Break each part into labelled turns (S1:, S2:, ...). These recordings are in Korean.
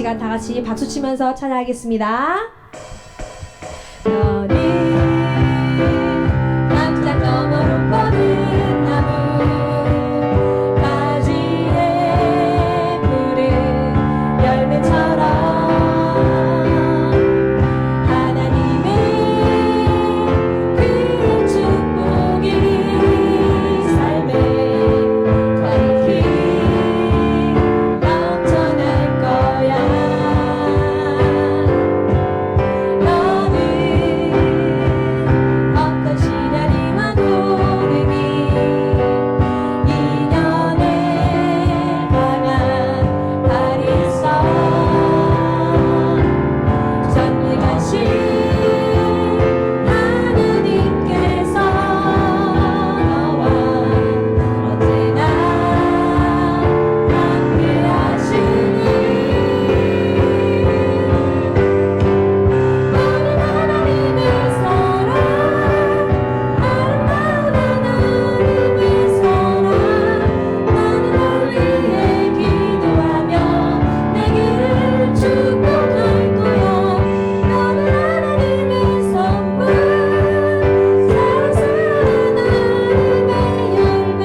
S1: 시간 다 같이 박수 치면서 찬양하겠습니다. 담장 너머로 뻗은 나무 가지에 푸른 열매처럼 하나님의 그 축복이 삶에 가득히 넘쳐날 거야. 어떤 시련이 와도 능히 인연에 강한 발이 있어 전능하신 하느님께서 너와 언제나 함께 하시니 너는 하나님의 사랑 아름다운 하나님의 사랑 나는 널 위해 기도하며 내 길을 축복할 거야. 너는 하나님의 선물 사랑스러운 하나님의 열매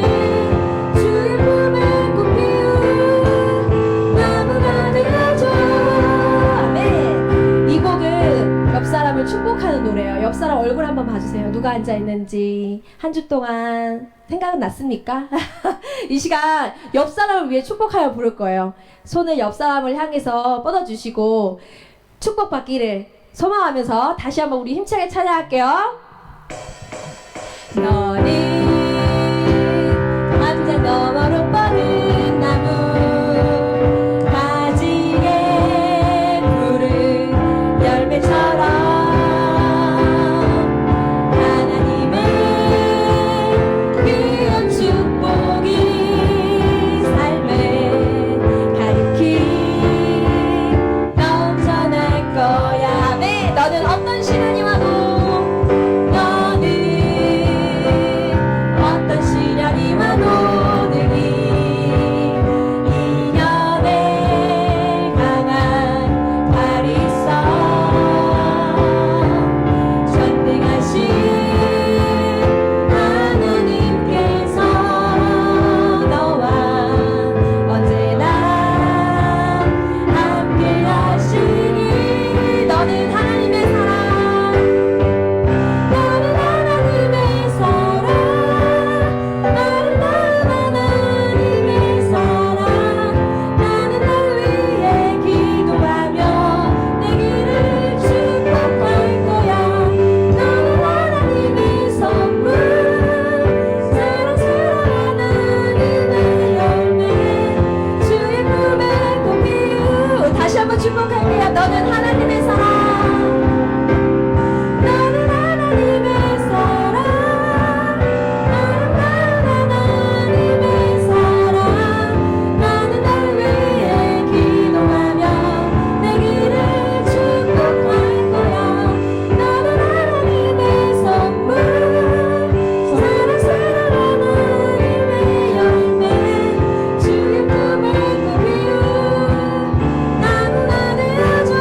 S1: 주의 품에 꽃 피운 나무가 되어줘. 아멘. 이 곡은 옆 사람을 축복하는 노래예요. 옆 사람 얼굴 한번 봐주세요. 누가 앉아 있는지 한 주 동안 생각은 났습니까? 이 시간 옆 사람을 위해 축복하여 부를 거예요. 손을 옆 사람을 향해서 뻗어주시고 축복받기를 소망하면서 다시 한번 우리 힘차게 찬양할게요. 너는 담장 너머로 뻗은 나무 가지에 푸른 열매처럼 하나님의 귀한 축복이 삶에 가득히 넘쳐날 거야. 네, 너는 어떤 시련이 와도 너는 어떤 시련이 와도 능히 인연에 강한 발이 있어 전능하신 하느님께서 너와 언제나 함께 하시니 너는 하나님의 사랑 너는 하나님의 사랑 아름다운 하나님의 사랑 나는 널 위해 기도하며 내 길을 축복할 거야. 너는 하나님의 선물 사랑스러운 하나님의 열매 주의 품에 꽃 피우 다시 한번 축복할게요. 너는 하나님의 사랑 너는 하나님의 사랑 아름다운 하나님의 사랑 나는 널 위해 기도하며 내 길을 축복할 거야. 너는 하나님의 선물 사랑스러운 하나님의 열매 주의 품에 꽃 피운 나무가 되어줘.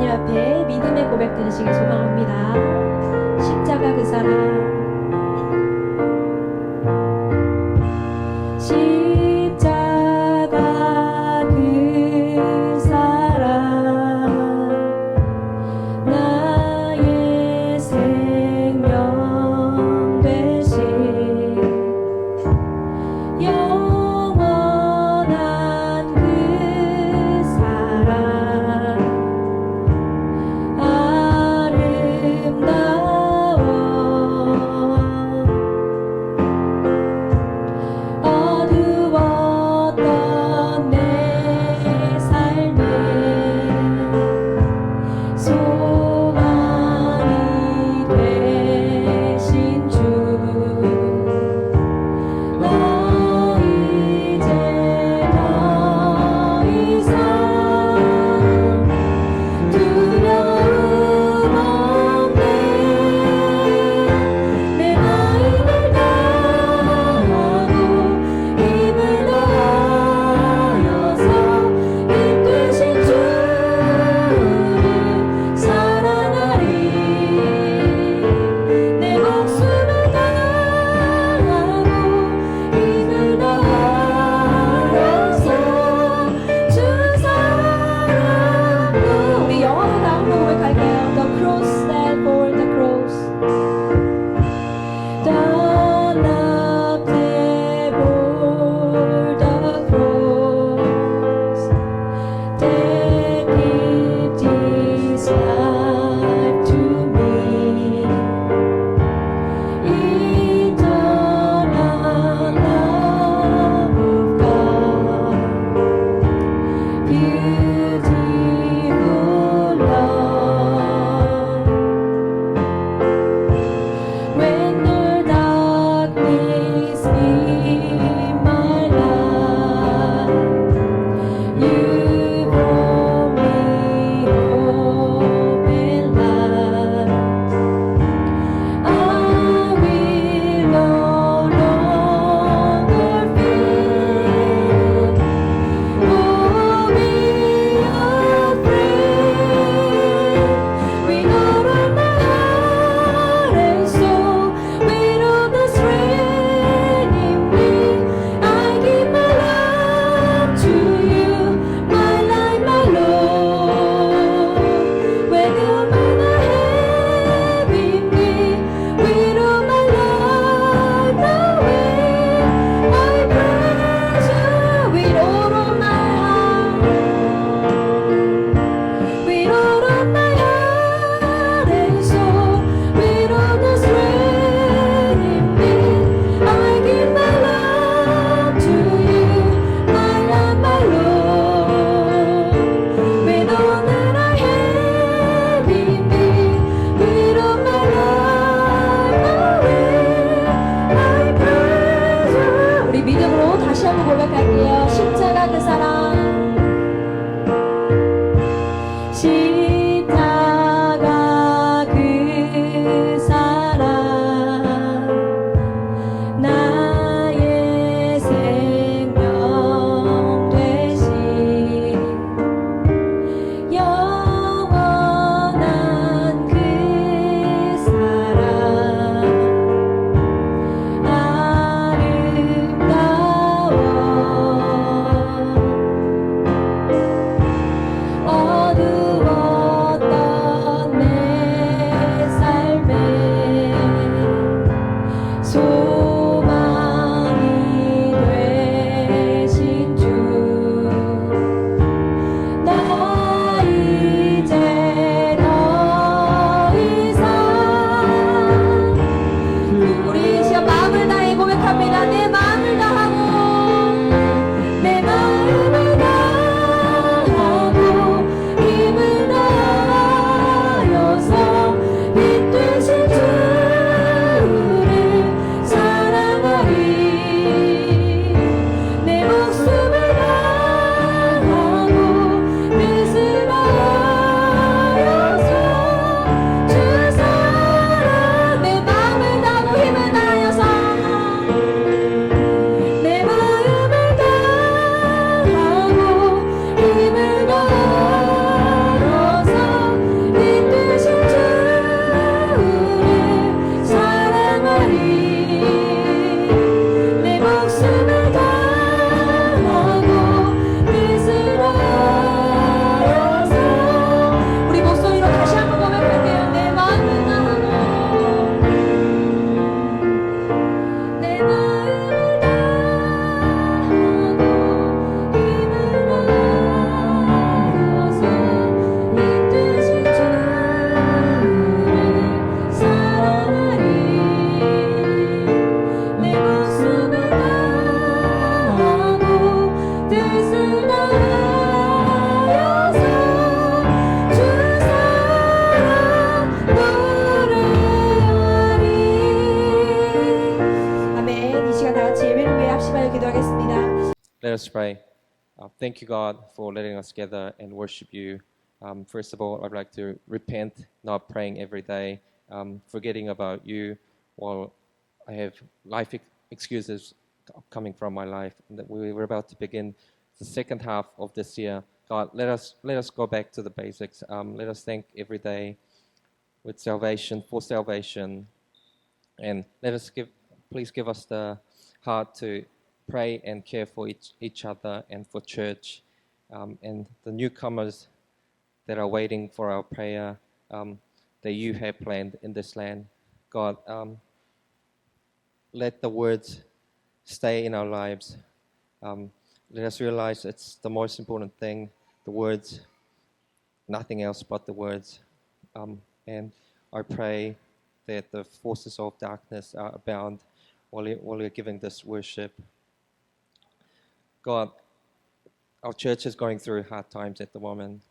S1: 주님 앞에 믿음의 고백 드리시길 소망합니다. 십자가 그 사랑, 십자가 그 사랑, 나의 생명 되신 영원한 그 사랑, 아름다워
S2: us pray. Thank you, God, for letting us gather and worship you. First of all, I'd like to repent not praying every day, forgetting about you while I have life excuses coming from my life. And that we're about to begin the second half of this year. God, let us go back to the basics. Let us thank every day with salvation, for salvation, and please give us the heart to pray and care for each other and for church, and the newcomers that are waiting for our prayer, that you have planned in this land. God, let the words stay in our lives. Let us realize it's the most important thing, the words, nothing else but the words. And I pray that the forces of darkness are abound while you're giving this worship. God, our church is going through hard times at the moment.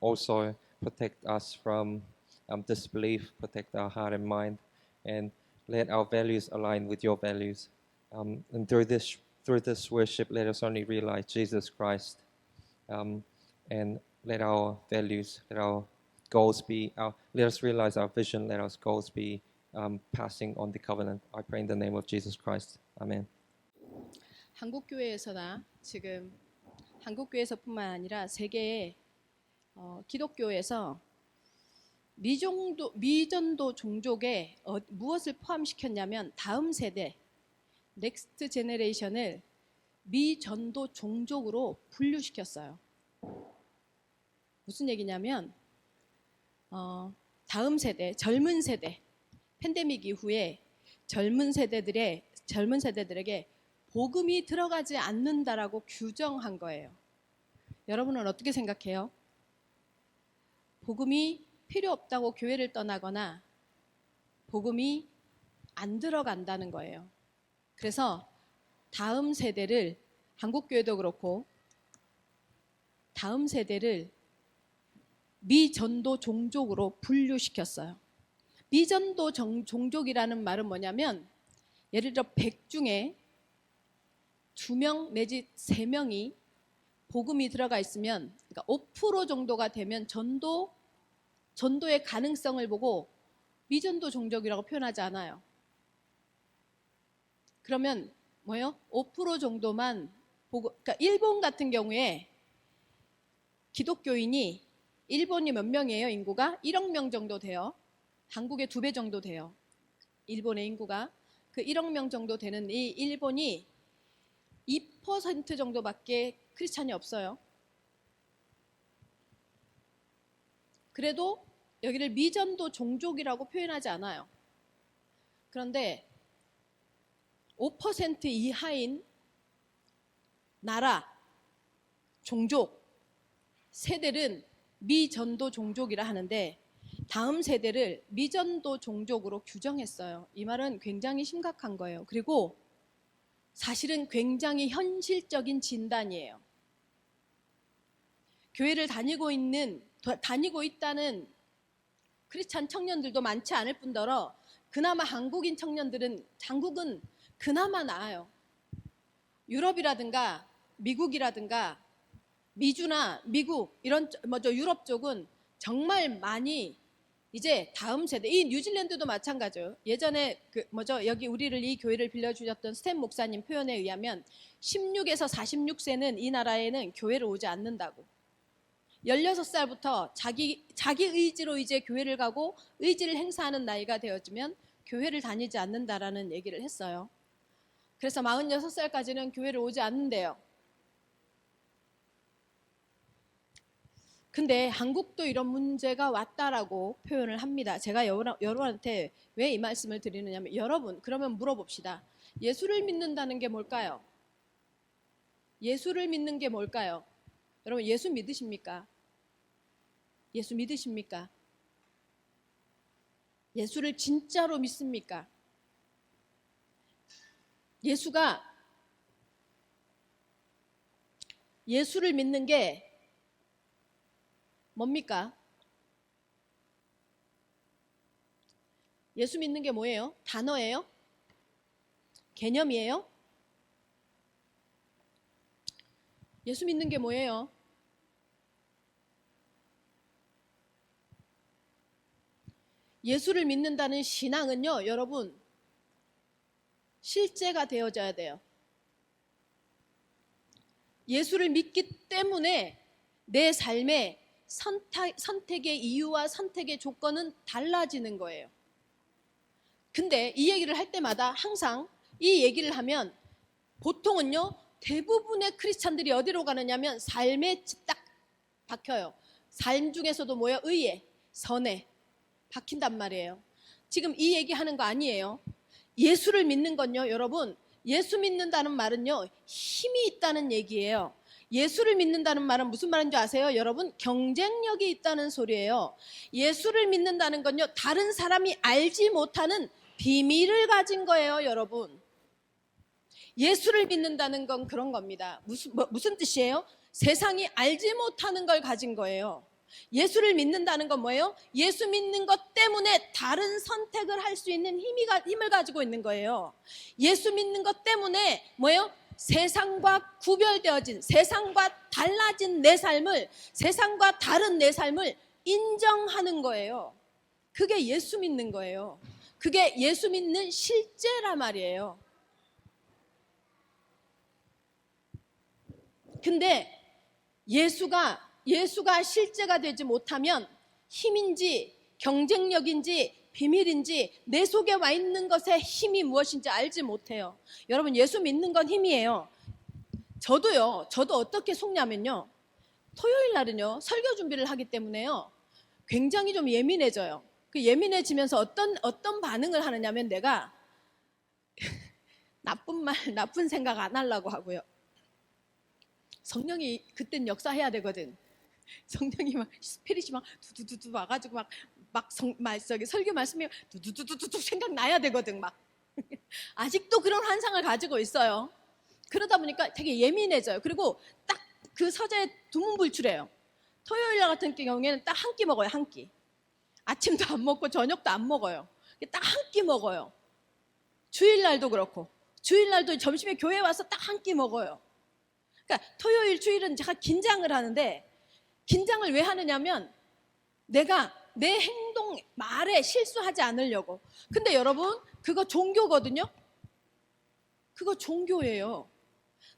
S2: Also, protect us from disbelief, protect our heart and mind, and let our values align with your values. And through this worship, let us only realize Jesus Christ, and let our values, let our goals be, let us realize our vision, let our goals be passing on the covenant. I pray in the name of Jesus Christ. Amen.
S3: 한국교회에서나 지금 한국교회에서뿐만 아니라 세계의 기독교에서 미전도 종족에 무엇을 포함시켰냐면 다음 세대, 넥스트 제너레이션을 미전도 종족으로 분류시켰어요. 무슨 얘기냐면 다음 세대, 젊은 세대, 팬데믹 이후에 젊은 세대들에게 복음이 들어가지 않는다라고 규정한 거예요. 여러분은 어떻게 생각해요? 복음이 필요 없다고 교회를 떠나거나 복음이 안 들어간다는 거예요. 그래서 다음 세대를, 한국교회도 그렇고 다음 세대를 미전도 종족으로 분류시켰어요. 미전도 종족이라는 말은 뭐냐면, 예를 들어 100 중에 2명 내지 3명이 복음이 들어가 있으면, 그러니까 5% 정도가 되면 전도의 가능성을 보고 미전도 종족이라고 표현하지 않아요. 그러면 뭐예요? 5% 정도만 보고, 그러니까 일본 같은 경우에 기독교인이, 일본이 몇 명이에요? 인구가 1억 명 정도 돼요. 한국의 2배 정도 돼요. 일본의 인구가 그 1억 명 정도 되는 이 일본이 2% 정도밖에 크리스찬이 없어요. 그래도 여기를 미전도 종족이라고 표현하지 않아요. 그런데 5% 이하인 나라, 종족, 세대는 미전도 종족이라 하는데, 다음 세대를 미전도 종족으로 규정했어요. 이 말은 굉장히 심각한 거예요. 그리고 사실은 굉장히 현실적인 진단이에요. 교회를 다니고 있다는 크리스찬 청년들도 많지 않을 뿐더러, 그나마 한국인 청년들은, 한국은 그나마 나아요. 유럽이라든가 미국이라든가 미주나 미국 이런 유럽 쪽은 정말 많이 이제 다음 세대, 이 뉴질랜드도 마찬가지예요. 예전에 여기 우리를, 이 교회를 빌려주셨던 스탠 목사님 표현에 의하면 16에서 46세는 이 나라에는 교회를 오지 않는다고. 16살부터 자기 의지로 이제 교회를 가고 의지를 행사하는 나이가 되어지면 교회를 다니지 않는다라는 얘기를 했어요. 그래서 46살까지는 교회를 오지 않는데요. 근데 한국도 이런 문제가 왔다라고 표현을 합니다. 제가 여러분한테 왜 이 말씀을 드리느냐면, 여러분, 그러면 물어봅시다. 예수를 믿는다는 게 뭘까요? 예수를 믿는 게 뭘까요? 여러분, 예수 믿으십니까? 예수 믿으십니까? 예수를 진짜로 믿습니까? 예수를 믿는 게 뭡니까? 예수 믿는 게 뭐예요? 단어예요? 개념이에요? 예수 믿는 게 뭐예요? 예수를 믿는다는 신앙은요, 여러분, 실제가 되어져야 돼요. 예수를 믿기 때문에 내 삶의 선택의 이유와 선택의 조건은 달라지는 거예요. 근데 이 얘기를 할 때마다 항상 이 얘기를 하면 보통은요, 대부분의 크리스찬들이 어디로 가느냐면 삶에 딱 박혀요. 삶 중에서도 뭐예요? 의에, 선에 박힌단 말이에요. 지금 이 얘기하는 거 아니에요. 예수를 믿는 건요, 여러분, 예수 믿는다는 말은요, 힘이 있다는 얘기예요. 예수를 믿는다는 말은 무슨 말인 줄 아세요? 여러분, 경쟁력이 있다는 소리예요. 예수를 믿는다는 건요, 다른 사람이 알지 못하는 비밀을 가진 거예요, 여러분. 예수를 믿는다는 건 그런 겁니다. 무슨 뜻이에요? 세상이 알지 못하는 걸 가진 거예요. 예수를 믿는다는 건 뭐예요? 예수 믿는 것 때문에 다른 선택을 할 수 있는 힘을 가지고 있는 거예요. 예수 믿는 것 때문에 뭐예요? 세상과 구별되어진, 세상과 달라진 내 삶을, 세상과 다른 내 삶을 인정하는 거예요. 그게 예수 믿는 거예요. 그게 예수 믿는 실제란 말이에요. 근데 예수가 실제가 되지 못하면 힘인지 경쟁력인지 비밀인지 내 속에 와 있는 것의 힘이 무엇인지 알지 못해요. 여러분, 예수 믿는 건 힘이에요. 저도 어떻게 속냐면요, 토요일 날은요 설교 준비를 하기 때문에요 굉장히 좀 예민해져요. 그 예민해지면서 어떤 반응을 하느냐면, 내가 나쁜 생각 안 하려고 하고요. 성령이 그땐 역사해야 되거든. 성령이 막 스피릿이 막 두두두두 와가지고 설교 말씀이 두두두두두 생각나야 되거든. 막 아직도 그런 환상을 가지고 있어요. 그러다 보니까 되게 예민해져요. 그리고 딱 그 서재에 두문불출해요. 토요일 날 같은 경우에는 딱 한 끼 먹어요. 한 끼. 아침도 안 먹고 저녁도 안 먹어요. 딱 한 끼 먹어요. 주일날도 그렇고, 주일날도 점심에 교회 와서 딱 한 끼 먹어요. 그러니까 토요일 주일은 제가 긴장을 하는데, 긴장을 왜 하느냐면 내가 내 행동 말에 실수하지 않으려고. 근데 여러분, 그거 종교거든요. 그거 종교예요.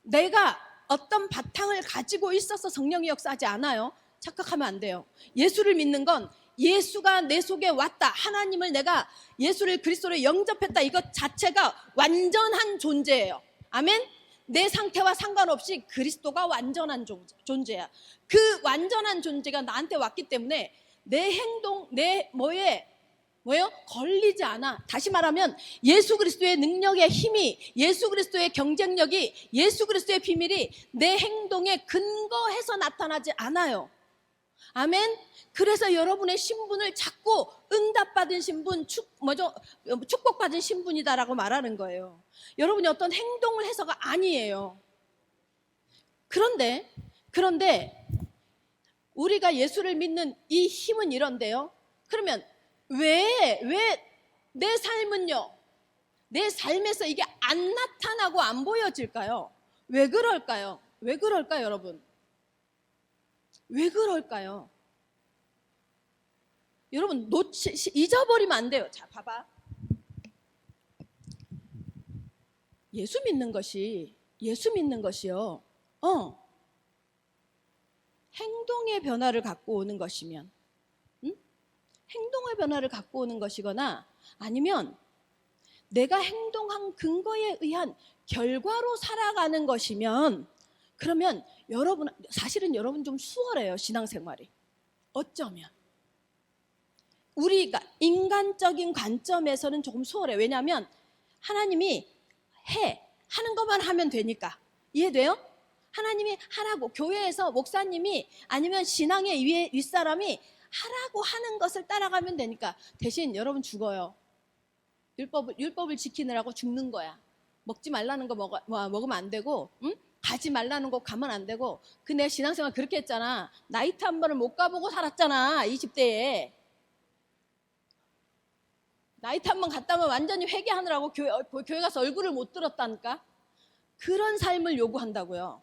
S3: 내가 어떤 바탕을 가지고 있어서 성령이 역사하지 않아요. 착각하면 안 돼요. 예수를 믿는 건 예수가 내 속에 왔다, 하나님을 내가 예수를 그리스도로 영접했다, 이것 자체가 완전한 존재예요. 아멘. 내 상태와 상관없이 그리스도가 완전한 존재야. 그 완전한 존재가 나한테 왔기 때문에 내 행동, 내 뭐예요? 걸리지 않아. 다시 말하면 예수 그리스도의 능력의 힘이, 예수 그리스도의 경쟁력이, 예수 그리스도의 비밀이 내 행동에 근거해서 나타나지 않아요. 아멘. 그래서 여러분의 신분을 자꾸 응답받은 신분, 축복받은 신분이다라고 말하는 거예요. 여러분이 어떤 행동을 해서가 아니에요. 그런데 우리가 예수를 믿는 이 힘은 이런데요. 그러면 왜 내 삶은요, 내 삶에서 이게 안 나타나고 안 보여질까요? 왜 그럴까요? 왜 그럴까요, 여러분? 왜 그럴까요? 여러분, 잊어버리면 안 돼요. 자, 봐봐. 예수 믿는 것이요. 행동의 변화를 갖고 오는 것이면, 행동의 변화를 갖고 오는 것이거나, 아니면 내가 행동한 근거에 의한 결과로 살아가는 것이면, 그러면 사실은 여러분 좀 수월해요, 신앙생활이. 어쩌면 우리가 인간적인 관점에서는 조금 수월해요. 왜냐하면 하나님이 하는 것만 하면 되니까. 이해돼요? 하나님이 하라고, 교회에서 목사님이 아니면 신앙의 윗사람이 하라고 하는 것을 따라가면 되니까. 대신 여러분 죽어요. 율법을 지키느라고 죽는 거야. 먹지 말라는 거 먹으면 안 되고, 가지 말라는 거 가면 안 되고. 내 신앙생활 그렇게 했잖아. 나이트 한 번을 못 가보고 살았잖아, 20대에. 나이트 한 번 갔다 오면 완전히 회개하느라고 교회 가서 얼굴을 못 들었다니까. 그런 삶을 요구한다고요.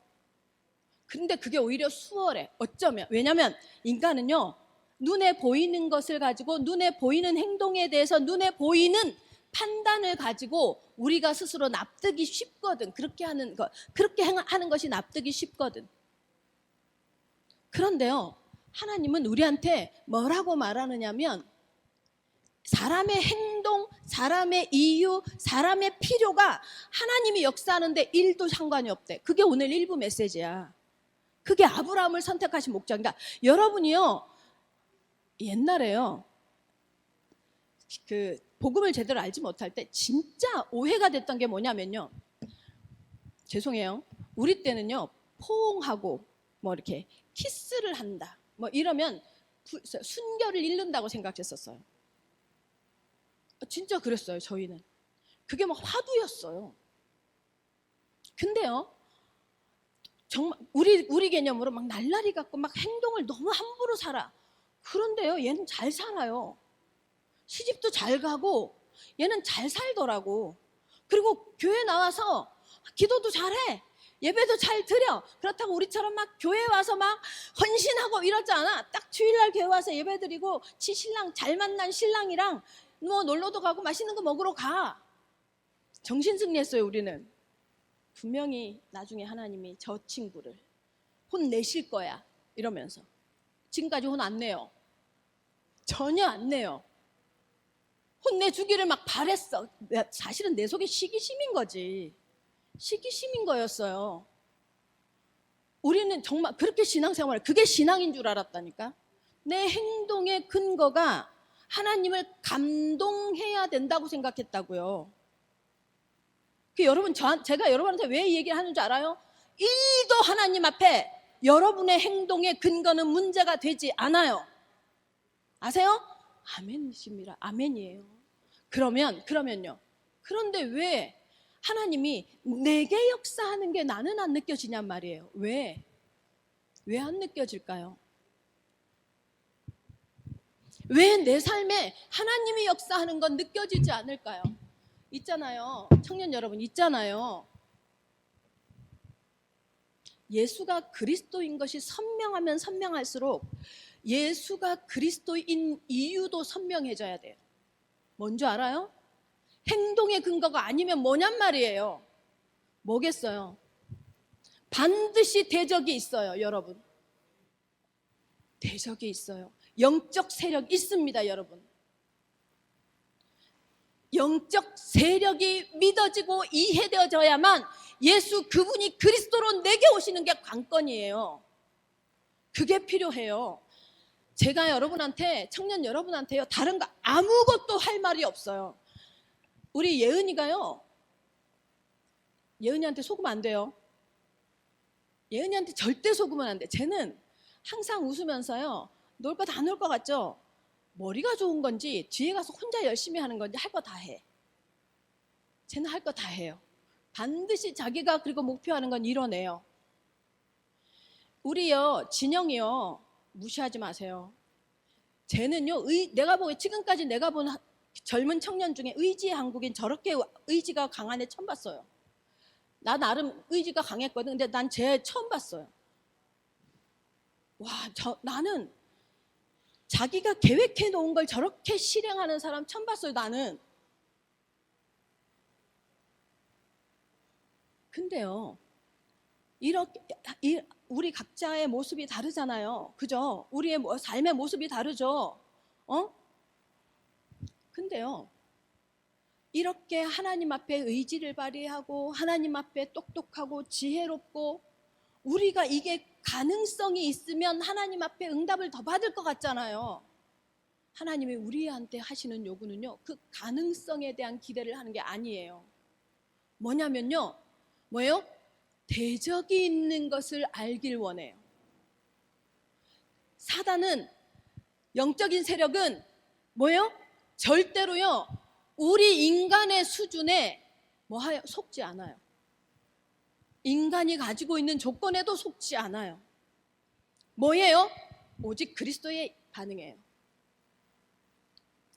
S3: 근데 그게 오히려 수월해. 어쩌면. 왜냐면 인간은요, 눈에 보이는 것을 가지고 눈에 보이는 행동에 대해서 눈에 보이는 판단을 가지고 우리가 스스로 납득이 쉽거든. 그렇게 하는 것이 납득이 쉽거든. 그런데요, 하나님은 우리한테 뭐라고 말하느냐면 사람의 행동, 사람의 이유, 사람의 필요가 하나님이 역사하는데 1도 상관이 없대. 그게 오늘 일부 메시지야. 그게 아브라함을 선택하신 목적이다. 여러분이요, 옛날에요, 그 복음을 제대로 알지 못할 때 진짜 오해가 됐던 게 뭐냐면요, 죄송해요, 우리 때는요 포옹하고 뭐 이렇게 키스를 한다 뭐 이러면 순결을 잃는다고 생각했었어요. 진짜 그랬어요. 저희는 그게 막 화두였어요. 근데요, 정말 우리 개념으로 막 날라리 같고 막 행동을 너무 함부로 살아. 그런데요, 얘는 잘 살아요. 시집도 잘 가고 얘는 잘 살더라고. 그리고 교회 나와서 기도도 잘해. 예배도 잘 드려. 그렇다고 우리처럼 막 교회 와서 막 헌신하고 이러지 않아. 딱 주일날 교회 와서 예배 드리고 신랑 잘 만난 신랑이랑 뭐 놀러도 가고 맛있는 거 먹으러 가. 정신승리했어요. 우리는. 분명히 나중에 하나님이 저 친구를 혼내실 거야 이러면서. 지금까지 혼 안 내요. 전혀 안 내요. 혼내주기를 막 바랬어. 사실은 내 속에 시기심인 거지. 시기심인 거였어요. 우리는 정말 그렇게 신앙생활을, 그게 신앙인 줄 알았다니까. 내 행동의 근거가 하나님을 감동해야 된다고 생각했다고요. 여러분, 제가 여러분한테 왜 이 얘기를 하는 줄 알아요? 1도 하나님 앞에 여러분의 행동의 근거는 문제가 되지 않아요. 아세요? 아멘이십니다. 아멘이에요. 그러면요. 그런데 왜 하나님이 내게 역사하는 게 나는 안 느껴지냔 말이에요. 왜 안 느껴질까요? 왜 내 삶에 하나님이 역사하는 건 느껴지지 않을까요? 있잖아요. 청년 여러분, 있잖아요. 예수가 그리스도인 것이 선명하면 선명할수록 예수가 그리스도인 이유도 선명해져야 돼요. 뭔지 알아요? 행동의 근거가 아니면 뭐냔 말이에요. 뭐겠어요? 반드시 대적이 있어요, 여러분. 대적이 있어요. 영적 세력 있습니다, 여러분. 영적 세력이 믿어지고 이해되어져야만 예수 그분이 그리스도로 내게 오시는 게 관건이에요. 그게 필요해요. 제가 여러분한테, 청년 여러분한테요, 다른 거 아무것도 할 말이 없어요. 우리 예은이가요, 예은이한테 속으면 안 돼요. 예은이한테 절대 속으면 안 돼. 쟤는 항상 웃으면서요, 놀 거 다 놀 것 같죠? 머리가 좋은 건지 뒤에 가서 혼자 열심히 하는 건지 할 거 다 해. 쟤는 할 거 다 해요. 반드시 자기가 그리고 목표하는 건 이뤄내요. 우리요, 진영이요, 무시하지 마세요. 쟤는요, 내가 보기에 지금까지 내가 본 젊은 청년 중에 의지의 한국인, 저렇게 의지가 강한 애 처음 봤어요. 나 나름 의지가 강했거든. 근데 난 쟤 처음 봤어요. 와, 나는 자기가 계획해 놓은 걸 저렇게 실행하는 사람 처음 봤어요, 나는. 근데요, 이렇게 우리 각자의 모습이 다르잖아요. 그죠? 우리의 삶의 모습이 다르죠. 근데요, 이렇게 하나님 앞에 의지를 발휘하고 하나님 앞에 똑똑하고 지혜롭고 우리가 이게 가능성이 있으면 하나님 앞에 응답을 더 받을 것 같잖아요. 하나님이 우리한테 하시는 요구는요, 그 가능성에 대한 기대를 하는 게 아니에요. 뭐냐면요, 뭐예요? 대적이 있는 것을 알길 원해요. 사단은, 영적인 세력은 뭐예요? 절대로요, 우리 인간의 수준에 속지 않아요. 인간이 가지고 있는 조건에도 속지 않아요. 뭐예요? 오직 그리스도의 반응이에요.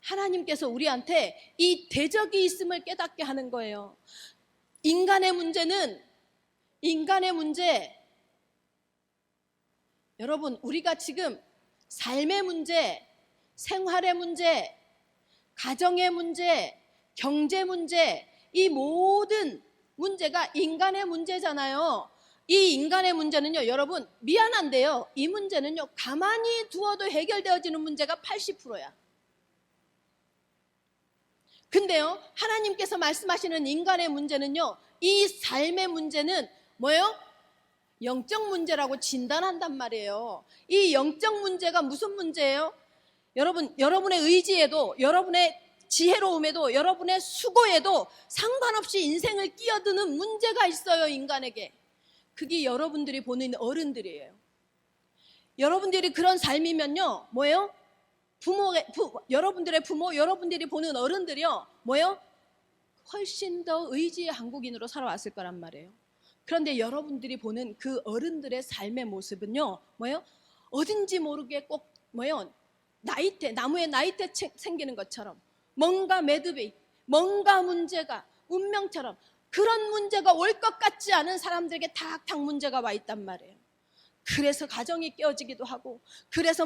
S3: 하나님께서 우리한테 이 대적이 있음을 깨닫게 하는 거예요. 인간의 문제 여러분, 우리가 지금 삶의 문제, 생활의 문제, 가정의 문제, 경제 문제, 이 모든 문제가 인간의 문제잖아요. 이 인간의 문제는요, 여러분, 미안한데요, 이 문제는요, 가만히 두어도 해결되어지는 문제가 80%야. 근데요, 하나님께서 말씀하시는 인간의 문제는요, 이 삶의 문제는 뭐예요? 영적 문제라고 진단한단 말이에요. 이 영적 문제가 무슨 문제예요? 여러분, 여러분의 의지에도, 여러분의 지혜로움에도, 여러분의 수고에도 상관없이 인생을 끼어드는 문제가 있어요, 인간에게. 그게 여러분들이 보는 어른들이에요. 여러분들이 그런 삶이면요, 뭐예요? 여러분들의 부모, 여러분들이 보는 어른들이요, 뭐예요? 훨씬 더 의지의 한국인으로 살아왔을 거란 말이에요. 그런데 여러분들이 보는 그 어른들의 삶의 모습은요, 뭐예요? 어딘지 모르게 꼭 뭐예요? 나무에 나이테 생기는 것처럼 뭔가 매듭이, 뭔가 문제가 운명처럼 그런 문제가 올 것 같지 않은 사람들에게 탁탁 문제가 와 있단 말이에요. 그래서 가정이 깨어지기도 하고, 그래서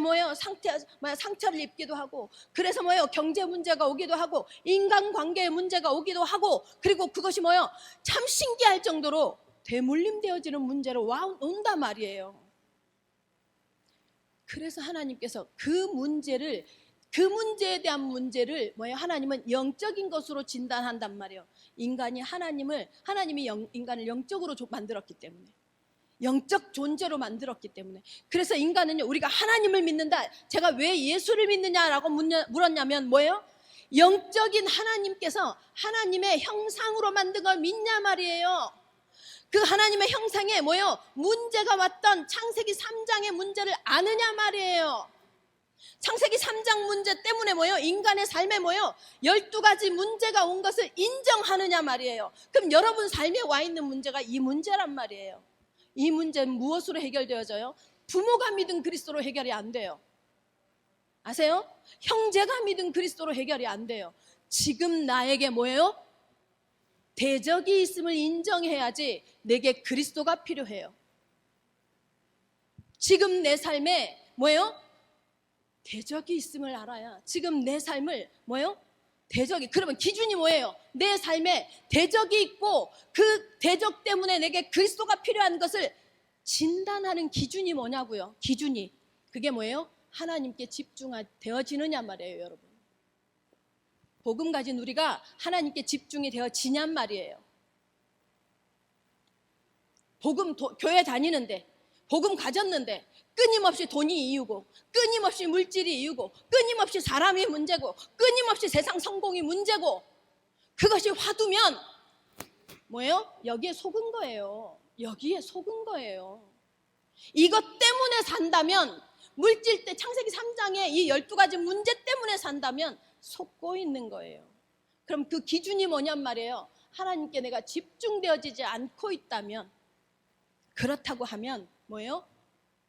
S3: 상처를 입기도 하고, 그래서 경제 문제가 오기도 하고, 인간관계의 문제가 오기도 하고, 그리고 그것이 참 신기할 정도로 대물림되어지는 문제로 온단 말이에요. 그래서 하나님께서 그 문제에 대한 문제를 하나님은 영적인 것으로 진단한단 말이에요. 하나님이 인간을 영적으로 만들었기 때문에, 영적 존재로 만들었기 때문에. 그래서 인간은요, 우리가 하나님을 믿는다, 제가 왜 예수를 믿느냐라고 물었냐면 뭐예요? 영적인 하나님께서 하나님의 형상으로 만든 걸 믿냐 말이에요. 그 하나님의 형상에 문제가 왔던 창세기 3장의 문제를 아느냐 말이에요. 창세기 3장 문제 때문에 인간의 삶에 12가지 문제가 온 것을 인정하느냐 말이에요. 그럼 여러분 삶에 와 있는 문제가 이 문제란 말이에요. 이 문제는 무엇으로 해결되어져요? 부모가 믿은 그리스도로 해결이 안 돼요. 아세요? 형제가 믿은 그리스도로 해결이 안 돼요. 지금 나에게 대적이 있음을 인정해야지 내게 그리스도가 필요해요. 지금 내 삶에 대적이 있음을 알아야 지금 내 삶을 그러면 기준이 뭐예요? 내 삶에 대적이 있고 그 대적 때문에 내게 그리스도가 필요한 것을 진단하는 기준이 뭐냐고요? 기준이 그게 뭐예요? 하나님께 집중되어지느냐 말이에요, 여러분. 복음 가진 우리가 하나님께 집중이 되어지냔 말이에요. 교회 다니는데, 복음 가졌는데 끊임없이 돈이 이유고, 끊임없이 물질이 이유고, 끊임없이 사람이 문제고, 끊임없이 세상 성공이 문제고, 그것이 화두면 여기에 속은 거예요. 여기에 속은 거예요. 이것 때문에 산다면, 물질 때 창세기 3장의 이 12가지 문제 때문에 산다면 속고 있는 거예요. 그럼 그 기준이 뭐냔 말이에요. 하나님께 내가 집중되어지지 않고 있다면, 그렇다고 하면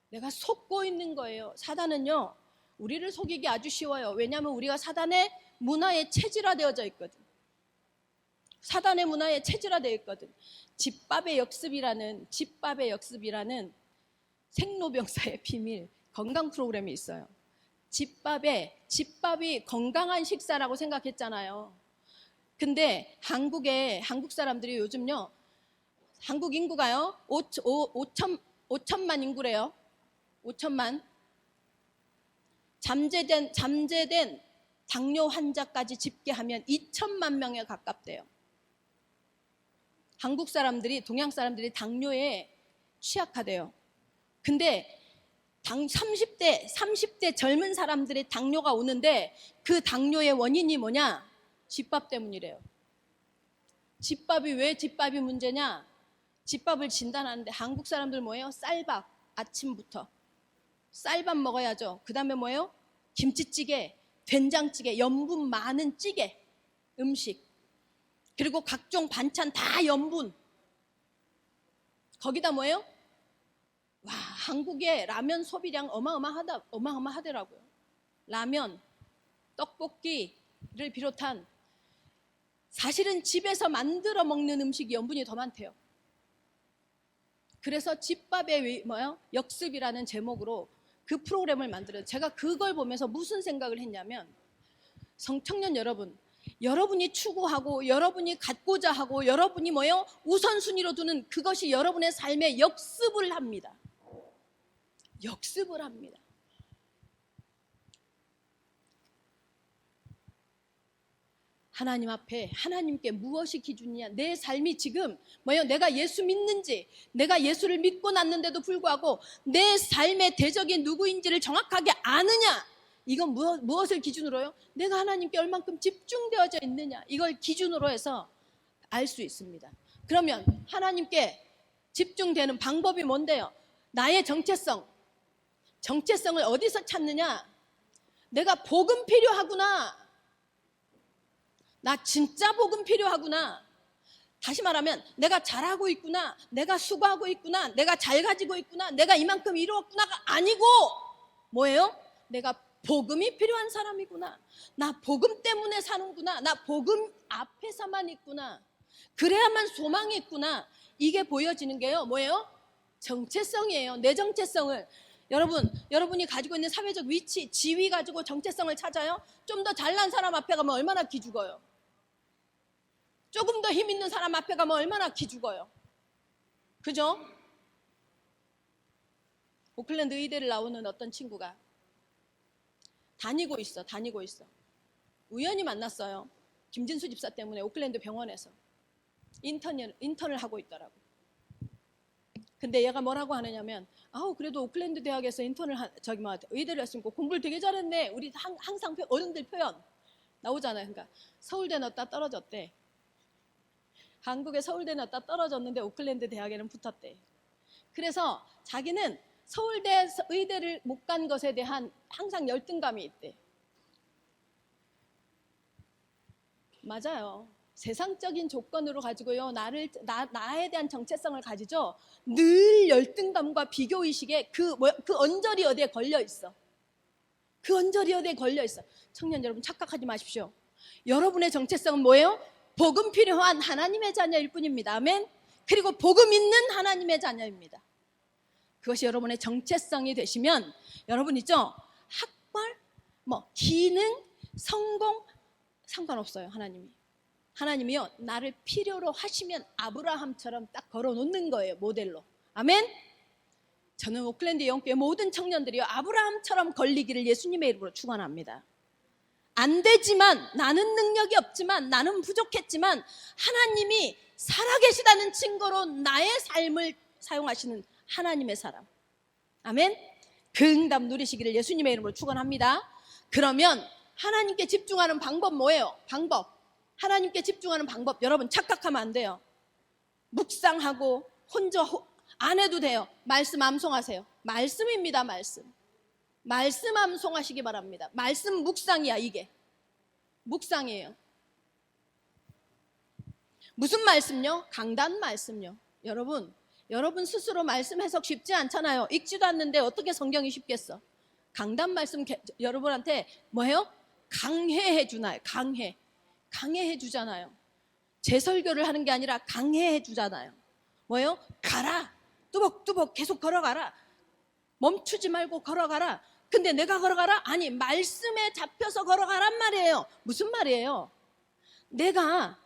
S3: 내가 속고 있는 거예요. 사단은요, 우리를 속이기 아주 쉬워요. 왜냐하면 우리가 사단의 문화에 체질화되어져 있거든. 사단의 문화에 체질화되어 있거든. 집밥의 역습이라는 생로병사의 비밀 건강 프로그램이 있어요. 집밥이 건강한 식사라고 생각했잖아요. 근데 한국 사람들이 요즘요, 한국 인구가요 5천만 인구래요. 5천만. 잠재된 당뇨 환자까지 집계하면 2천만 명에 가깝대요. 동양 사람들이 당뇨에 취약하대요. 근데 30대 젊은 사람들의 당뇨가 오는데 그 당뇨의 원인이 뭐냐? 집밥 때문이래요. 왜 집밥이 문제냐? 집밥을 진단하는데 한국 사람들 쌀밥, 아침부터 쌀밥 먹어야죠. 그 다음에 김치찌개, 된장찌개, 염분 많은 찌개, 음식, 그리고 각종 반찬 다 염분. 거기다 와, 한국의 라면 소비량 어마어마하더라고요. 라면, 떡볶이를 비롯한 사실은 집에서 만들어 먹는 음식이 염분이 더 많대요. 그래서 집밥의 역습이라는 제목으로 그 프로그램을 만들어요. 제가 그걸 보면서 무슨 생각을 했냐면, 청년 여러분, 여러분이 추구하고 여러분이 갖고자 하고 여러분이 우선순위로 두는 그것이 여러분의 삶에 역습을 합니다. 역습을 합니다. 하나님 앞에 하나님께 무엇이 기준이냐? 내 삶이 지금 내가 예수 믿는지, 내가 예수를 믿고 났는데도 불구하고 내 삶의 대적이 누구인지를 정확하게 아느냐? 이건 무엇을 기준으로요? 내가 하나님께 얼만큼 집중되어져 있느냐? 이걸 기준으로 해서 알 수 있습니다. 그러면 하나님께 집중되는 방법이 뭔데요? 나의 정체성을 어디서 찾느냐? 내가 복음 필요하구나. 나 진짜 복음 필요하구나. 다시 말하면 내가 잘하고 있구나, 내가 수고하고 있구나, 내가 잘 가지고 있구나, 내가 이만큼 이루었구나가 아니고 뭐예요? 내가 복음이 필요한 사람이구나. 나 복음 때문에 사는구나. 나 복음 앞에서만 있구나. 그래야만 소망이 있구나. 이게 보여지는 게요. 뭐예요? 정체성이에요. 내 정체성을. 여러분이 가지고 있는 사회적 위치, 지위 가지고 정체성을 찾아요. 좀 더 잘난 사람 앞에 가면 얼마나 기죽어요. 조금 더 힘 있는 사람 앞에 가면 얼마나 기죽어요. 그죠? 오클랜드 의대를 나오는 어떤 친구가 다니고 있어. 우연히 만났어요. 김진수 집사 때문에 오클랜드 병원에서 인턴을 하고 있더라고. 근데 얘가 뭐라고 하느냐면, 그래도 오클랜드 대학에서 의대를 했으니까 공부를 되게 잘했네. 우리 항상 어른들 표현 나오잖아요. 그러니까 서울대 넣었다 떨어졌대. 한국에 서울대 넣었다 떨어졌는데 오클랜드 대학에는 붙었대. 그래서 자기는 서울대 의대를 못 간 것에 대한 항상 열등감이 있대. 맞아요. 세상적인 조건으로 가지고요, 나에 대한 정체성을 가지죠. 늘 열등감과 비교의식에 그 언저리 어디에 걸려 있어. 청년 여러분, 착각하지 마십시오. 여러분의 정체성은 뭐예요? 복음 필요한 하나님의 자녀일 뿐입니다. 아멘. 그리고 복음 있는 하나님의 자녀입니다. 그것이 여러분의 정체성이 되시면, 여러분 있죠? 학벌, 기능, 성공 상관없어요. 하나님이요, 나를 필요로 하시면 아브라함처럼 딱 걸어놓는 거예요. 모델로. 아멘. 저는 오클랜드 영교회 모든 청년들이요, 아브라함처럼 걸리기를 예수님의 이름으로 축원합니다. 안 되지만, 나는 능력이 없지만, 나는 부족했지만 하나님이 살아계시다는 증거로 나의 삶을 사용하시는 하나님의 사람. 아멘. 그 응답 누리시기를 예수님의 이름으로 축원합니다. 그러면 하나님께 집중하는 방법 뭐예요? 하나님께 집중하는 방법, 여러분 착각하면 안 돼요. 묵상하고 혼자 안 해도 돼요. 말씀 암송하세요. 말씀입니다. 말씀 암송하시기 바랍니다. 말씀 묵상이야. 이게 묵상이에요. 무슨 말씀요? 강단 말씀요. 여러분 스스로 말씀 해석 쉽지 않잖아요. 읽지도 않는데 어떻게 성경이 쉽겠어? 강단 말씀 여러분한테 뭐예요? 강해해 주나요? 강해해 주잖아요. 제 설교를 하는 게 아니라 강해해 주잖아요. 뭐예요? 가라. 뚜벅뚜벅 계속 걸어가라. 멈추지 말고 걸어가라. 근데 내가 걸어가라? 아니, 말씀에 잡혀서 걸어가란 말이에요. 무슨 말이에요? 내가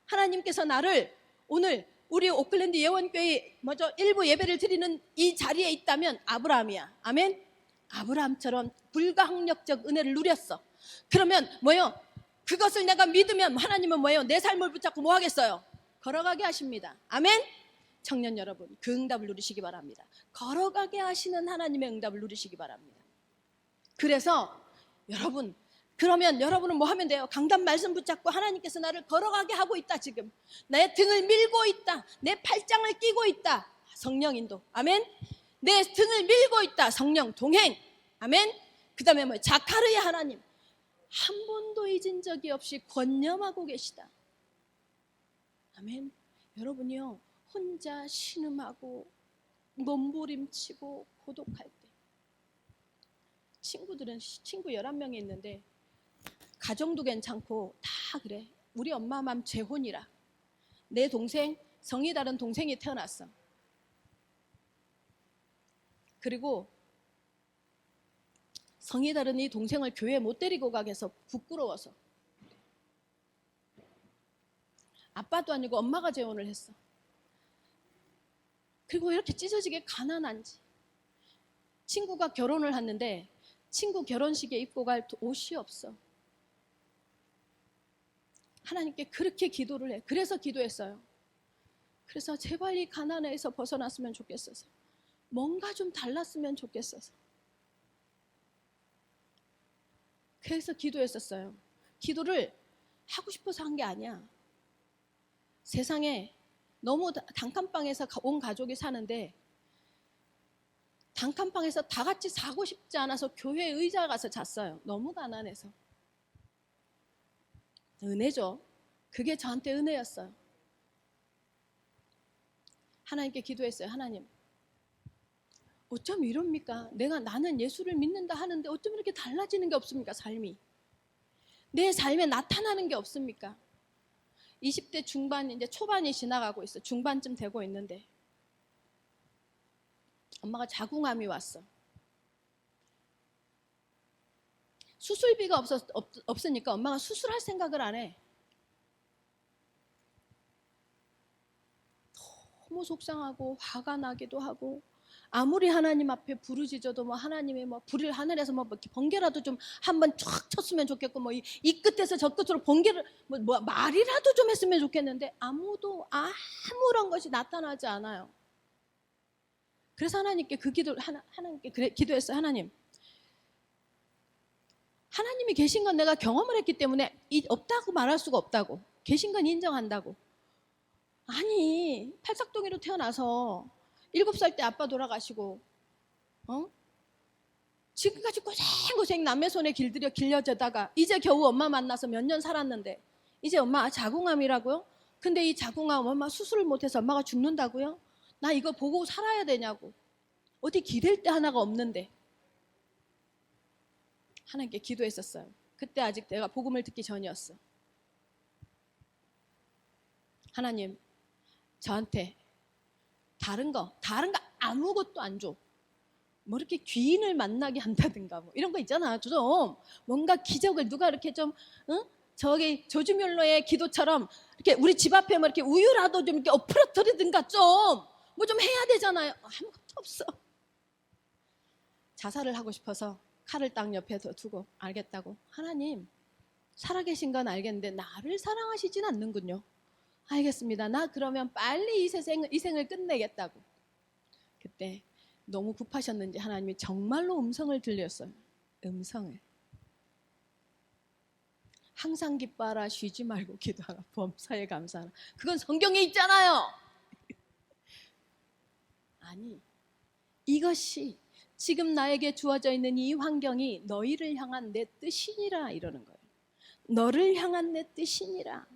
S3: 하나님께서 나를 오늘 우리 오클랜드 예원교회 일부 예배를 드리는 이 자리에 있다면 아브라함이야. 아멘. 아브라함처럼 불가항력적 은혜를 누렸어. 그러면 뭐예요? 그것을 내가 믿으면 하나님은 뭐예요? 내 삶을 붙잡고 뭐 하겠어요? 걸어가게 하십니다. 아멘. 청년 여러분, 그 응답을 누리시기 바랍니다. 걸어가게 하시는 하나님의 응답을 누리시기 바랍니다. 그래서 그러면 여러분은 뭐 하면 돼요? 강단 말씀 붙잡고 하나님께서 나를 걸어가게 하고 있다. 지금 내 등을 밀고 있다. 내 팔짱을 끼고 있다. 성령 인도. 아멘. 내 등을 밀고 있다. 성령 동행. 아멘. 그 다음에 자카르의 하나님, 한 번도 잊은 적이 없이 권념하고 계시다. 아멘. 여러분이요, 혼자 신음하고 몸부림치고 고독할 때, 친구 11명이 있는데 가정도 괜찮고 다 그래. 우리 엄마 맘 재혼이라. 내 동생, 성이 다른 동생이 태어났어. 그리고 성이 다른 이 동생을 교회에 못 데리고 가게 해서 부끄러워서. 아빠도 아니고 엄마가 재혼을 했어. 그리고 이렇게 찢어지게 가난한지. 친구가 결혼을 했는데 친구 결혼식에 입고 갈 옷이 없어. 하나님께 그렇게 기도를 해. 그래서 기도했어요. 그래서 제발 이 가난에서 벗어났으면 좋겠어서. 뭔가 좀 달랐으면 좋겠어서. 그래서 기도했었어요. 기도를 하고 싶어서 한 게 아니야. 세상에 너무 단칸방에서 온 가족이 사는데 단칸방에서 다 같이 자고 싶지 않아서 교회 의자 가서 잤어요. 너무 가난해서. 은혜죠. 그게 저한테 은혜였어요. 하나님께 기도했어요. 하나님, 어쩜 이럽니까? 나는 예수를 믿는다 하는데 어쩜 이렇게 달라지는 게 없습니까? 삶이. 내 삶에 나타나는 게 없습니까? 20대 중반, 이제 초반이 지나가고 있어. 중반쯤 되고 있는데 엄마가 자궁암이 왔어. 수술비가 없으니까 엄마가 수술할 생각을 안 해. 너무 속상하고 화가 나기도 하고, 아무리 하나님 앞에 부르짖어도 뭐 하나님의 뭐 불을 하늘에서 뭐 번개라도 좀 한번 쫙 쳤으면 좋겠고, 뭐 이 끝에서 저 끝으로 번개를 뭐 말이라도 좀 했으면 좋겠는데 아무도 아무런 것이 나타나지 않아요. 그래서 하나님께 하나님께 기도했어요. 하나님이 계신 건 내가 경험을 했기 때문에 없다고 말할 수가 없다고. 계신 건 인정한다고. 아니, 팔싹동이로 태어나서 7살 때 아빠 돌아가시고, 지금까지 고생고생 남의 손에 길려져다가 이제 겨우 엄마 만나서 몇 년 살았는데 이제 엄마 자궁암이라고요? 근데 이 자궁암 엄마 수술을 못해서 엄마가 죽는다고요? 나 이거 보고 살아야 되냐고. 어디 기댈 데 하나가 없는데. 하나님께 기도했었어요. 그때 아직 내가 복음을 듣기 전이었어. 하나님, 저한테 다른 거 아무것도 안 줘. 뭐 이렇게 귀인을 만나게 한다든가 뭐 이런 거 있잖아. 좀 뭔가 기적을 누가 이렇게 좀 저기 조주멸로의 기도처럼 이렇게 우리 집 앞에 뭐 이렇게 우유라도 좀 이렇게 엎으러뜨리든가 좀 뭐 좀 해야 되잖아요. 아무것도 없어. 자살을 하고 싶어서 칼을 딱 옆에 두고 알겠다고. 하나님, 살아계신 건 알겠는데 나를 사랑하시진 않는군요. 알겠습니다. 나 그러면 빨리 이 생을 끝내겠다고. 그때 너무 급하셨는지 하나님이 정말로 음성을 들렸어요. 음성을. 항상 기뻐하라, 쉬지 말고 기도하라, 범사에 감사하라. 그건 성경에 있잖아요. 아니, 이것이 지금 나에게 주어져 있는 이 환경이 너희를 향한 내 뜻이니라 이러는 거예요. 너를 향한 내 뜻이니라.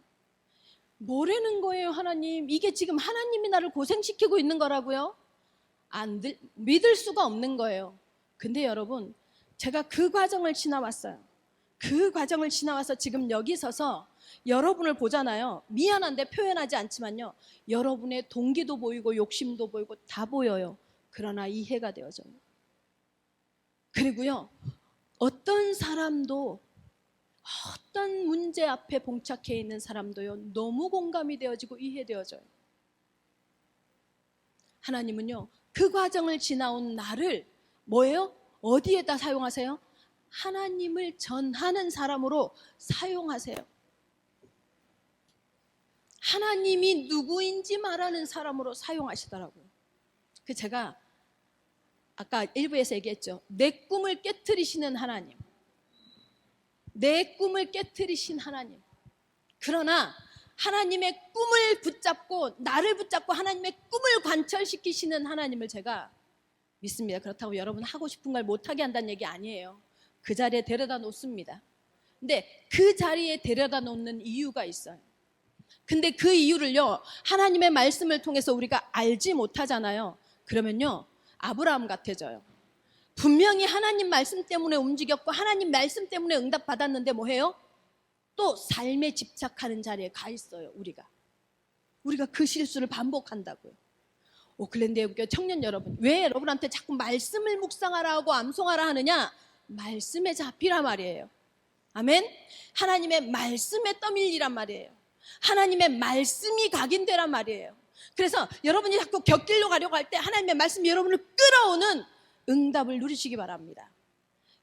S3: 뭐라는 거예요, 하나님? 이게 지금 하나님이 나를 고생시키고 있는 거라고요? 믿을 수가 없는 거예요. 근데 여러분, 제가 그 과정을 지나왔어요. 그 과정을 지나와서 지금 여기 서서 여러분을 보잖아요. 미안한데 표현하지 않지만요, 여러분의 동기도 보이고 욕심도 보이고 다 보여요. 그러나 이해가 되어져요. 그리고요, 어떤 사람도, 어떤 문제 앞에 봉착해 있는 사람도요, 너무 공감이 되어지고 이해되어져요. 하나님은요, 그 과정을 지나온 나를 뭐예요? 어디에다 사용하세요? 하나님을 전하는 사람으로 사용하세요. 하나님이 누구인지 말하는 사람으로 사용하시더라고요. 그 제가 아까 1부에서 얘기했죠. 내 꿈을 깨트리시는 하나님. 내 꿈을 깨트리신 하나님. 그러나 하나님의 꿈을 붙잡고 나를 붙잡고 하나님의 꿈을 관철시키시는 하나님을 제가 믿습니다. 그렇다고 여러분 하고 싶은 걸 못하게 한다는 얘기 아니에요. 그 자리에 데려다 놓습니다. 근데 그 자리에 데려다 놓는 이유가 있어요. 근데 그 이유를요, 하나님의 말씀을 통해서 우리가 알지 못하잖아요. 그러면요, 아브라함 같아져요. 분명히 하나님 말씀 때문에 움직였고 하나님 말씀 때문에 응답 받았는데 뭐해요? 또 삶에 집착하는 자리에 가 있어요. 우리가 그 실수를 반복한다고요. 오클랜드 예국교 청년 여러분, 왜 여러분한테 자꾸 말씀을 묵상하라 하고 암송하라 하느냐? 말씀에 잡히란 말이에요. 아멘. 하나님의 말씀에 떠밀리란 말이에요. 하나님의 말씀이 각인되란 말이에요. 그래서 여러분이 자꾸 곁길로 가려고 할 때 하나님의 말씀이 여러분을 끌어오는 응답을 누리시기 바랍니다.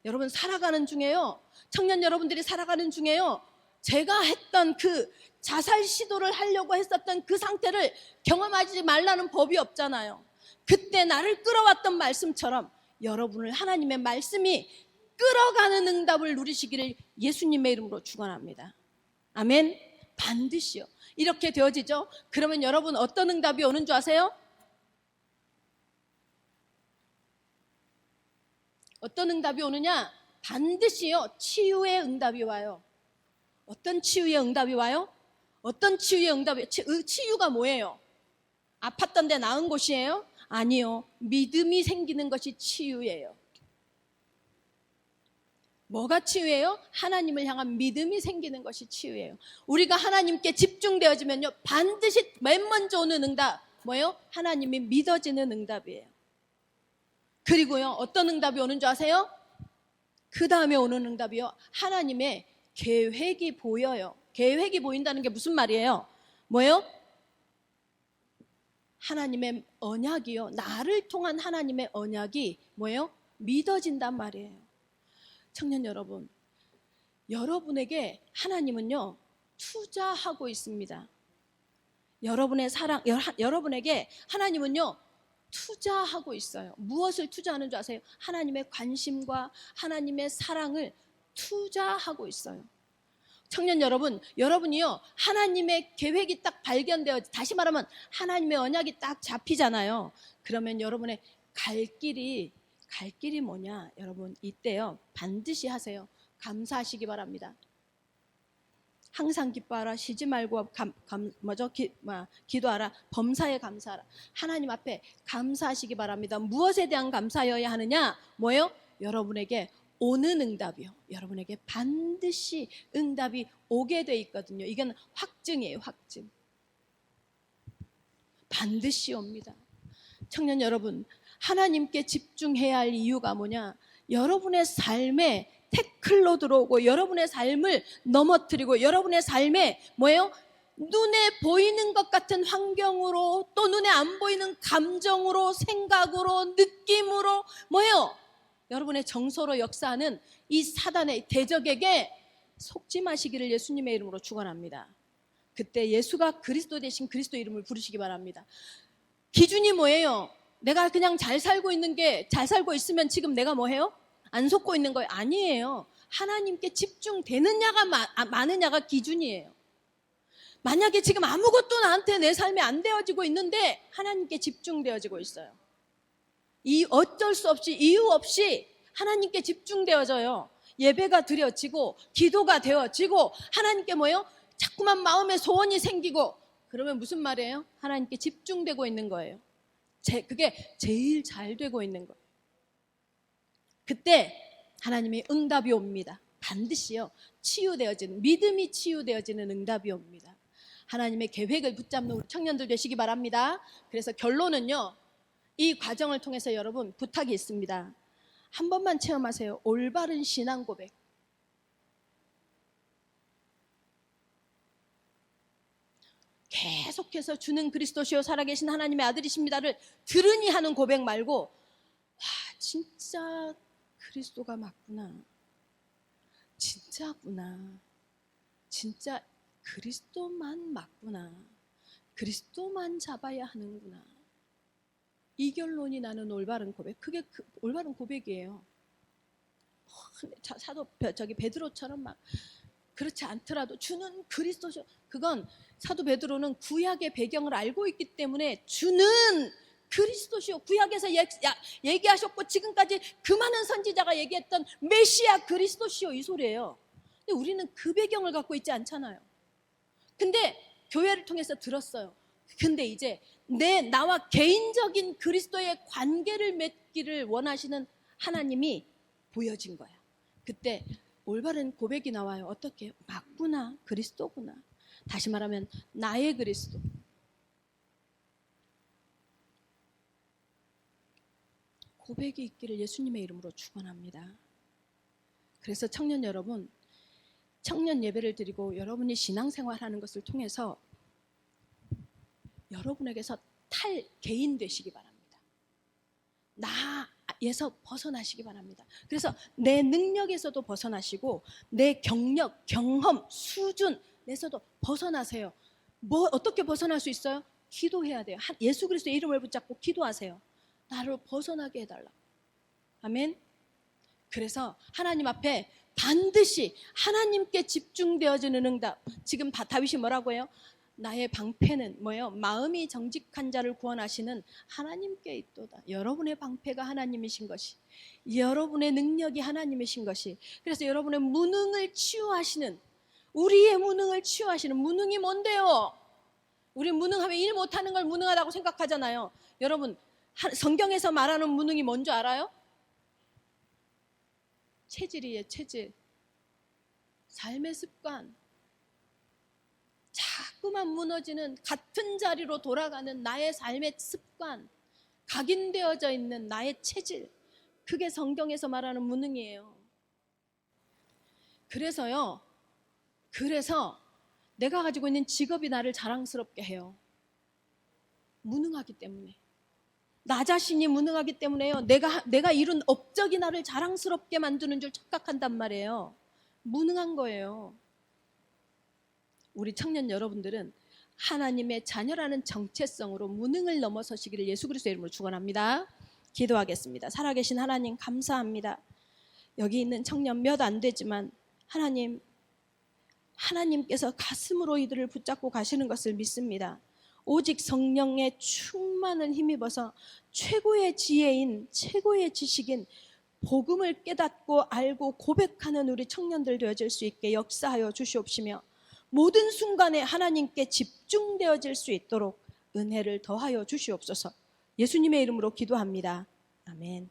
S3: 여러분 살아가는 중에요, 청년 여러분들이 살아가는 중에요, 제가 했던 그 자살 시도를 하려고 했었던 그 상태를 경험하지 말라는 법이 없잖아요. 그때 나를 끌어왔던 말씀처럼 여러분을 하나님의 말씀이 끌어가는 응답을 누리시기를 예수님의 이름으로 축원합니다. 아멘. 반드시요. 이렇게 되어지죠. 그러면 여러분 어떤 응답이 오는 줄 아세요? 어떤 응답이 오느냐? 반드시요, 치유의 응답이 와요. 어떤 치유의 응답이 와요? 어떤 치유의 응답이? 치유가 뭐예요? 아팠던 데 나은 곳이에요? 아니요. 믿음이 생기는 것이 치유예요. 뭐가 치유예요? 하나님을 향한 믿음이 생기는 것이 치유예요. 우리가 하나님께 집중되어지면요, 반드시 맨 먼저 오는 응답 뭐예요? 하나님이 믿어지는 응답이에요. 그리고요, 어떤 응답이 오는 줄 아세요? 그 다음에 오는 응답이요, 하나님의 계획이 보여요. 계획이 보인다는 게 무슨 말이에요? 뭐예요? 하나님의 언약이요, 나를 통한 하나님의 언약이 뭐예요? 믿어진단 말이에요. 청년 여러분, 여러분에게 하나님은요 투자하고 있습니다. 여러분의 사랑, 여러분에게 하나님은요 투자하고 있어요. 무엇을 투자하는 줄 아세요? 하나님의 관심과 하나님의 사랑을 투자하고 있어요. 청년 여러분, 여러분이요 하나님의 계획이 딱 발견되어, 다시 말하면 하나님의 언약이 딱 잡히잖아요. 그러면 여러분의 갈 길이 뭐냐? 여러분 이때요 반드시 하세요. 감사하시기 바랍니다. 항상 기뻐하라, 쉬지 말고 기도하라, 범사에 감사하라. 하나님 앞에 감사하시기 바랍니다. 무엇에 대한 감사여야 하느냐? 뭐예요? 여러분에게 오는 응답이요, 여러분에게 반드시 응답이 오게 돼 있거든요. 이건 확증이에요. 확증. 반드시 옵니다. 청년 여러분, 하나님께 집중해야 할 이유가 뭐냐? 여러분의 삶에 태클로 들어오고 여러분의 삶을 넘어뜨리고 여러분의 삶에 뭐예요? 눈에 보이는 것 같은 환경으로, 또 눈에 안 보이는 감정으로, 생각으로, 느낌으로 뭐예요? 여러분의 정서로 역사하는 이 사단의 대적에게 속지 마시기를 예수님의 이름으로 축원합니다. 그때 예수가 그리스도 되신 그리스도 이름을 부르시기 바랍니다. 기준이 뭐예요? 내가 그냥 잘 살고 있으면 지금 내가 뭐해요? 안 속고 있는 거예요? 아니에요. 하나님께 집중되느냐가 많으냐가 기준이에요. 만약에 지금 아무것도 나한테 내 삶에 안 되어지고 있는데 하나님께 집중되어지고 있어요. 어쩔 수 없이, 이유 없이 하나님께 집중되어져요. 예배가 드려지고 기도가 되어지고 하나님께 뭐예요? 자꾸만 마음에 소원이 생기고, 그러면 무슨 말이에요? 하나님께 집중되고 있는 거예요. 그게 제일 잘 되고 있는 거예요. 그때 하나님의 응답이 옵니다. 반드시요. 치유되어지는, 믿음이 치유되어지는 응답이 옵니다. 하나님의 계획을 붙잡는 우리 청년들 되시기 바랍니다. 그래서 결론은요, 이 과정을 통해서 여러분 부탁이 있습니다. 한 번만 체험하세요. 올바른 신앙 고백. 계속해서 주는 그리스도시요 살아계신 하나님의 아들이십니다를 들으니 하는 고백 말고, 와, 진짜 그리스도가 맞구나, 진짜구나, 진짜 그리스도만 맞구나, 그리스도만 잡아야 하는구나, 이 결론이 나는 올바른 고백. 그게 올바른 고백이에요. 사도 베드로처럼 막 그렇지 않더라도 주는 그리스도죠. 그건 사도 베드로는 구약의 배경을 알고 있기 때문에 주는 그리스도시요, 구약에서 얘기하셨고 지금까지 그 많은 선지자가 얘기했던 메시아 그리스도시요, 이 소리예요. 근데 우리는 그 배경을 갖고 있지 않잖아요. 근데 교회를 통해서 들었어요. 근데 이제 나와 개인적인 그리스도의 관계를 맺기를 원하시는 하나님이 보여진 거야. 그때 올바른 고백이 나와요. 어떻게? 맞구나, 그리스도구나. 다시 말하면 나의 그리스도. 고백이 있기를 예수님의 이름으로 축원합니다. 그래서 청년 여러분, 청년 예배를 드리고 여러분이 신앙생활하는 것을 통해서 여러분에게서 탈개인 되시기 바랍니다. 나에서 벗어나시기 바랍니다. 그래서 내 능력에서도 벗어나시고 내 경력, 경험, 수준에서도 벗어나세요. 어떻게 벗어날 수 있어요? 기도해야 돼요. 예수 그리스도의 이름을 붙잡고 기도하세요. 나를 벗어나게 해달라. 아멘. 그래서 하나님 앞에 반드시 하나님께 집중되어지는 응답. 지금 다윗이 뭐라고 해요? 나의 방패는 뭐예요? 마음이 정직한 자를 구원하시는 하나님께 있도다. 여러분의 방패가 하나님이신 것이, 여러분의 능력이 하나님이신 것이, 그래서 여러분의 무능을 치유하시는, 우리의 무능을 치유하시는, 무능이 뭔데요? 우리 무능하면 일 못하는 걸 무능하다고 생각하잖아요. 여러분, 성경에서 말하는 무능이 뭔지 알아요? 체질이에요. 체질. 삶의 습관. 자꾸만 무너지는, 같은 자리로 돌아가는 나의 삶의 습관, 각인되어져 있는 나의 체질, 그게 성경에서 말하는 무능이에요. 그래서 내가 가지고 있는 직업이 나를 자랑스럽게 해요. 무능하기 때문에. 나 자신이 무능하기 때문에요. 내가 이룬 업적이 나를 자랑스럽게 만드는 줄 착각한단 말이에요. 무능한 거예요. 우리 청년 여러분들은 하나님의 자녀라는 정체성으로 무능을 넘어서시기를 예수 그리스도의 이름으로 축원합니다. 기도하겠습니다. 살아계신 하나님 감사합니다. 여기 있는 청년 몇 안 되지만 하나님께서 가슴으로 이들을 붙잡고 가시는 것을 믿습니다. 오직 성령의 충만을 힘입어서 최고의 지혜인, 최고의 지식인 복음을 깨닫고 알고 고백하는 우리 청년들 되어질 수 있게 역사하여 주시옵시며, 모든 순간에 하나님께 집중되어질 수 있도록 은혜를 더하여 주시옵소서. 예수님의 이름으로 기도합니다. 아멘.